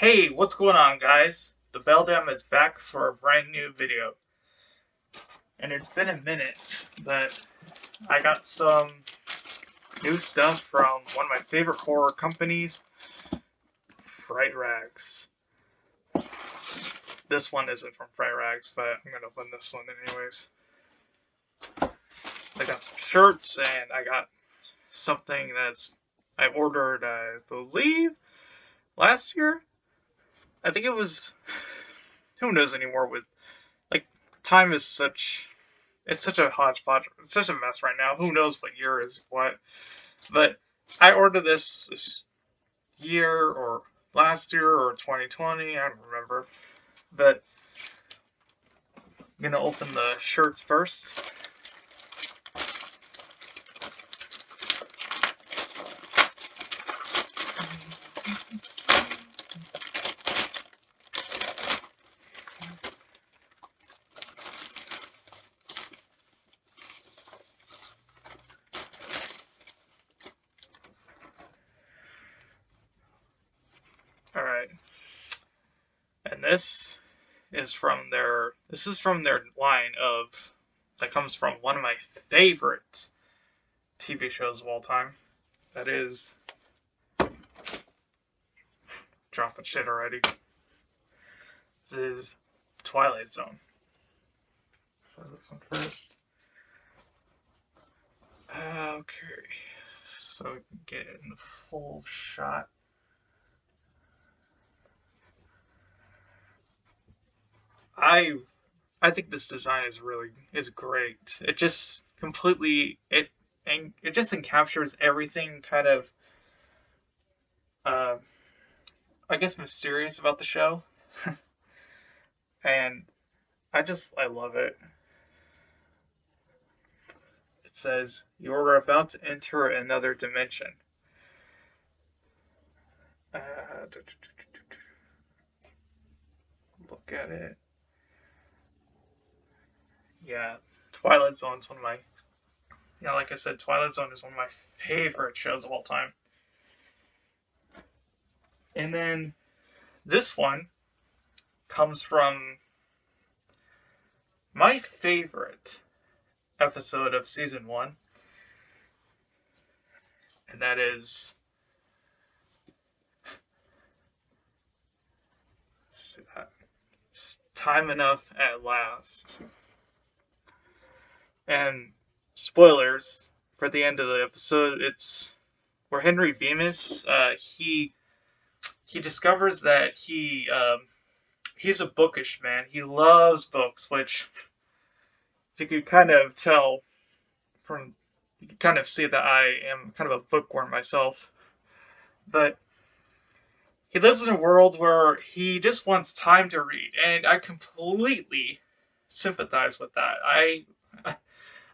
Hey, what's going on, guys? The Beldam is back for a brand new video. And it's been a minute, but I got some new stuff from one of my favorite horror companies, Fright. This one isn't from Fright, but I'm gonna open this one anyways. I got some shirts and I got something I ordered, I believe, last year. I think it was, who knows anymore with, like, time is it's such a hodgepodge. It's such a mess right now. Who knows what year is what? But I ordered this year or last year or 2020. I don't remember. But I'm gonna open the shirts first. All right, and this is from their line of that comes from one of my favorite TV shows of all time. That is dropping shit already. This is Twilight Zone. Show this one first. Okay, so we can get it in the full shot. I think this design is great. It just completely it just encaptures everything kind of uh I guess mysterious about the show. And I love it. It says you're about to enter another dimension. Uh, Look at it. Yeah, Twilight Zone is one of my yeah, like I said, Twilight Zone is one of my favorite shows of all time. And then this one comes from my favorite episode of season one, and that is it's time enough at last. And spoilers for the end of the episode, it's where Henry Bemis he discovers that he's a bookish man. He loves books, which you could kind of tell from you can kind of see that I am kind of a bookworm myself. But he lives in a world where he just wants time to read, and I completely sympathize with that.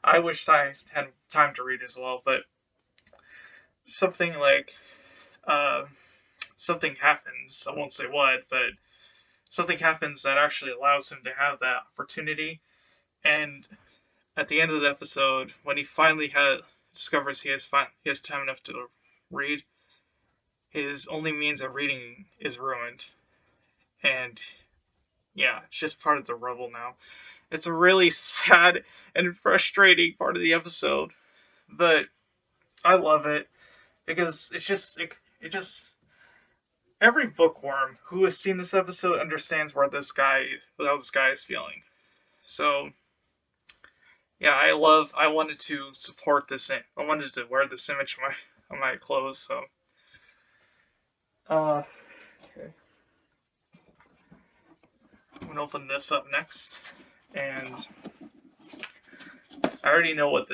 I wished I had time to read as well, but something like uh, something happens. I won't say what, but something happens that actually allows him to have that opportunity. And at the end of the episode, when he finally discovers he has time enough to read, his only means of reading is ruined, and yeah, it's just part of the rubble now. It's a really sad and frustrating part of the episode, but I love it because it just every bookworm who has seen this episode understands how this guy is feeling. So yeah, I wanted to support this. I wanted to wear this image on my clothes. So okay, I'm gonna open this up next, and I already know what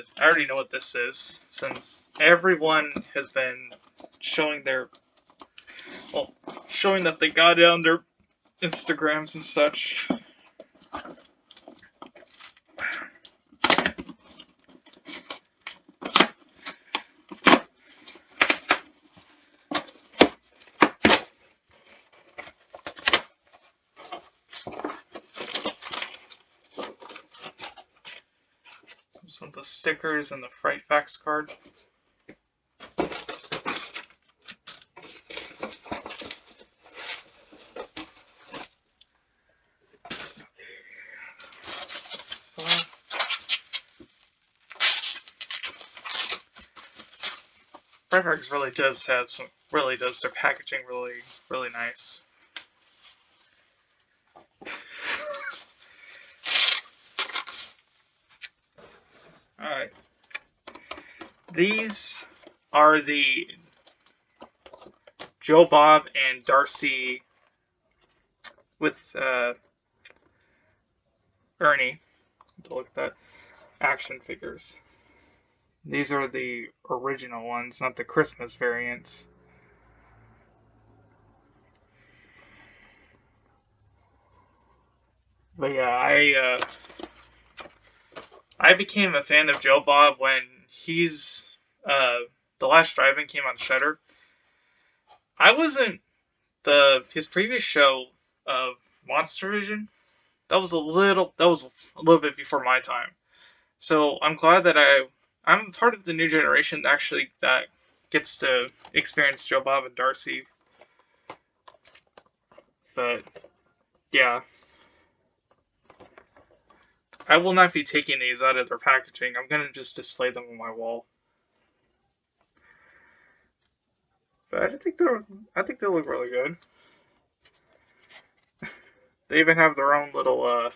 this is since everyone has been showing their well showing that they got it on their Instagrams and such. This one's the stickers and the Fright Facts card. Fright really does have some. Really does their packaging really nice. All right. These are the Joe Bob and Darcy with Ernie. To look at that, action figures. These are the original ones, not the Christmas variants. But yeah, I became a fan of Joe Bob when The Last Drive-In came on Shudder. I wasn't his previous show, Monster Vision. That was a little bit before my time. So I'm glad that I'm part of the new generation actually that gets to experience Joe Bob and Darcy. But yeah, I will not be taking these out of their packaging. I'm gonna just display them on my wall. But I think they look really good. They even have their own little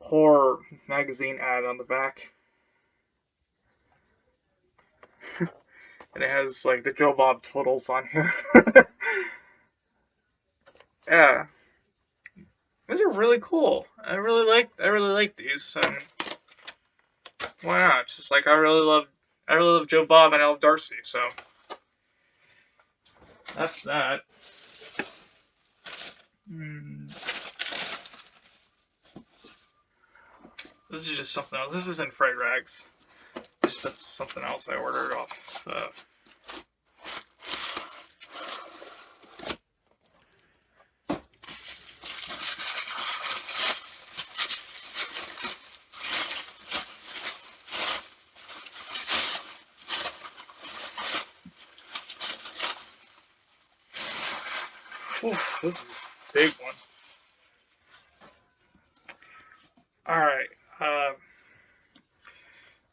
horror magazine ad on the back. And it has like the Joe Bob totals on here. Yeah. These are really cool. I really like these. Why not? Just like I really love Joe Bob and I love Darcy, so that's that. This is just something else. This isn't Fright Rags. That's something else I ordered off. Oof, this is a big one. Alright.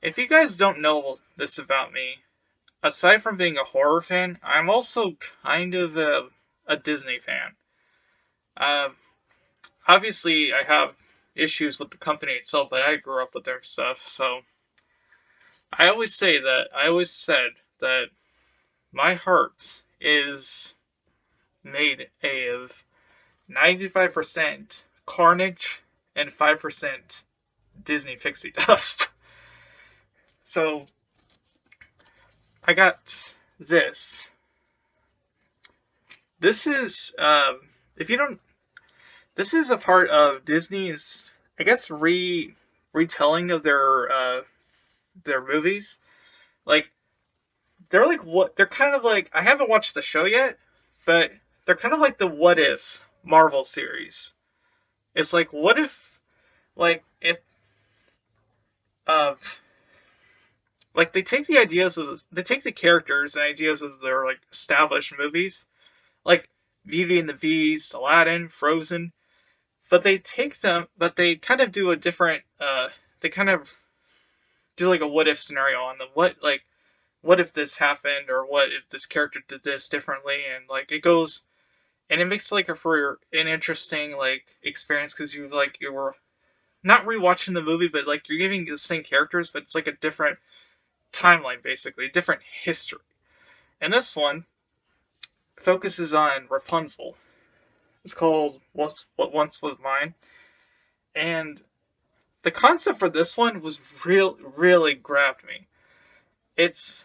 If you guys don't know this about me, aside from being a horror fan, I'm also kind of a Disney fan. Obviously, I have issues with the company itself, but I grew up with their stuff, so I always said that my heart is made of 95% Carnage and 5% Disney pixie dust. So I got this. This is if you don't, this is a part of Disney's, I guess, retelling of their movies. Like they're kind of like, I haven't watched the show yet, but they're kind of like the What If Marvel series. It's like, what if uh like they take the characters and ideas of their like established movies, like Beauty and the Beast, Aladdin, Frozen, but they kind of do a different they kind of do like a what if scenario on them. What if this happened, or what if this character did this differently, and like it goes, and it makes like for an interesting like experience, because you were not rewatching the movie, but like you're giving the same characters, but it's like a different timeline, basically, a different history. And this one focuses on Rapunzel. It's called What Once Was Mine, and the concept for this one was really grabbed me. It's,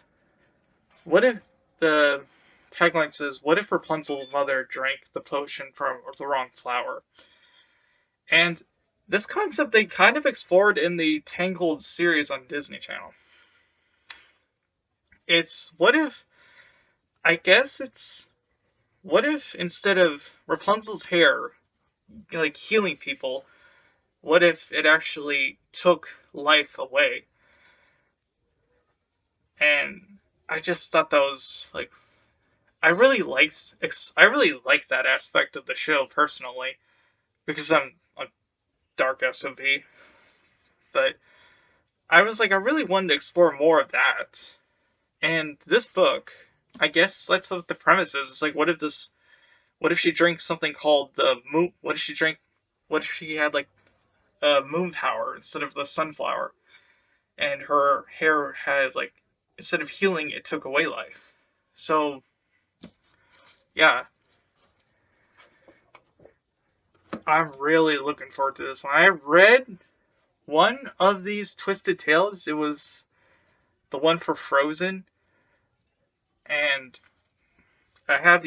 what if the tagline says, "What if Rapunzel's mother drank the potion from the wrong flower?" And this concept they kind of explored in the Tangled series on Disney Channel. It's I guess it's what if instead of Rapunzel's hair like healing people, what if it actually took life away? And I just thought that was like, I really liked that aspect of the show personally, because I'm a dark SOB, but I was like, I really wanted to explore more of that. And this book, I guess that's what the premise is. It's like, what if she drank something called the moon? What if she had like moon power instead of the sunflower, and her hair had like, instead of healing, it took away life. So yeah, I'm really looking forward to this one. I read one of these Twisted Tales. It was the one for Frozen, and I have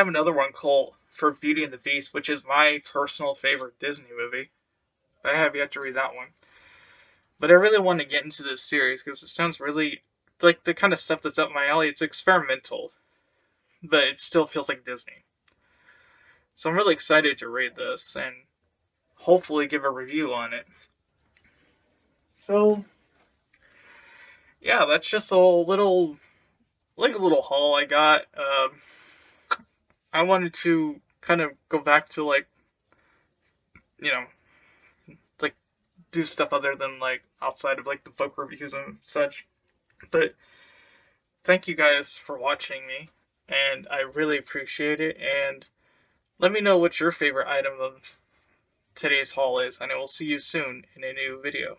another one called for Beauty and the Beast, which is my personal favorite Disney movie. I have yet to read that one, but I really want to get into this series because it sounds really like the kind of stuff that's up my alley. It's experimental, but it still feels like Disney. So I'm really excited to read this and hopefully give a review on it. So yeah, that's just a little like a little haul I got. I wanted to kind of go back to like, you know, like do stuff other than like outside of like the book reviews and such. But thank you guys for watching me, and I really appreciate it. And let me know what your favorite item of today's haul is, and I will see you soon in a new video.